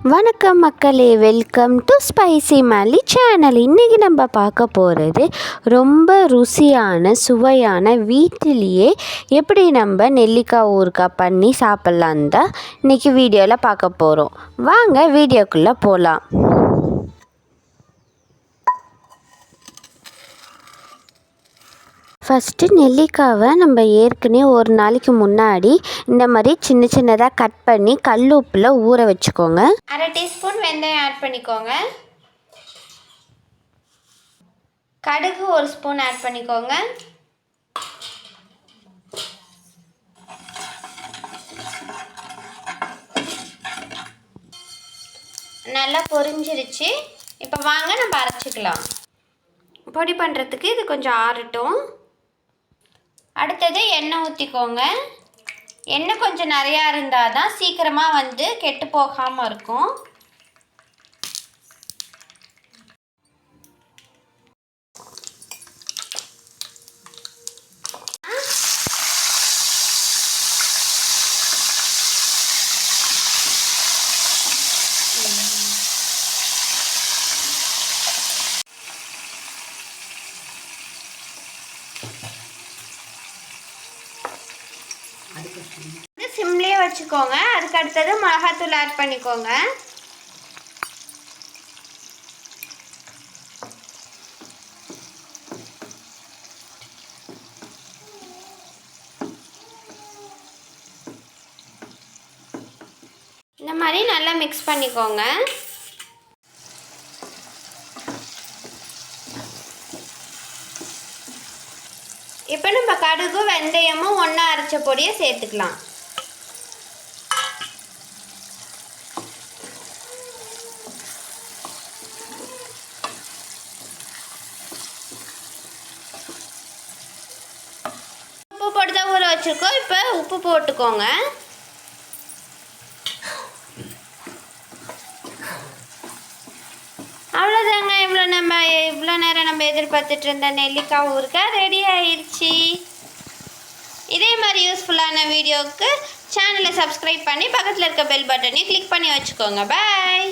வணக்கம் மக்களே, welcome to spicy மல்லி சேனல். இன்றைக்கி நம்ம பார்க்க போகிறது ரொம்ப ருசியான சுவையான வீட்டிலேயே எப்படி நம்ம நெல்லிக்காய் ஊறுகாய் பண்ணி சாப்பிட்லான்னு தான் இன்றைக்கி வீடியோவில் பார்க்க போகிறோம். வாங்க வீடியோக்குள்ளே போகலாம். ஃபஸ்ட்டு நெல்லிக்காவை நம்ம ஏற்கனவே ஒரு நாளைக்கு முன்னாடி இந்த மாதிரி சின்ன சின்னதாக கட் பண்ணி கல் உப்பில் ஊற வச்சுக்கோங்க. அரை டீஸ்பூன் வெந்தயம் ஆட் பண்ணிக்கோங்க. கடுகு ஒரு ஸ்பூன் ஆட் பண்ணிக்கோங்க. நல்லா பொரிஞ்சிருச்சு. இப்போ வாங்க நம்ம அரைச்சிக்கலாம். பொடி பண்ணுறதுக்கு இது கொஞ்சம் ஆறட்டும். அடுத்தது எண்ணெய் ஊற்றிக்கோங்க. எண்ணெய் கொஞ்சம் நிறையா இருந்தால் தான் சீக்கிரமாக கெட்டு போகாமல் இருக்கும். சிம்லேயே வச்சுக்கோங்க. அதுக்கு அடுத்தது மிளகாத்தூள் ஆட் பண்ணிக்கோங்க. இந்த மாதிரி நல்லா மிக்ஸ் பண்ணிக்கோங்க. இப்போ நம்ம கடுகு வெந்தயமும் ஒன்றா அரைச்ச பொடியை சேர்த்துக்கலாம். உப்பு போட்டு தான் ஊற வச்சுருக்கோம். இப்போ உப்பு போட்டுக்கோங்க. அவ்வளோதாங்க. இவ்வளோ நேரம் நம்ம எதிர்பார்த்துட்டு இருந்த நெல்லிக்காய் ஊறுகாய் ரெடி ஆயிடுச்சு. இதே மாதிரி யூஸ்ஃபுல்லான வீடியோவுக்கு சேனலை சப்ஸ்கிரைப் பண்ணி பக்கத்தில் இருக்க பெல் பட்டனையும் கிளிக் பண்ணி வச்சுக்கோங்க. பாய்.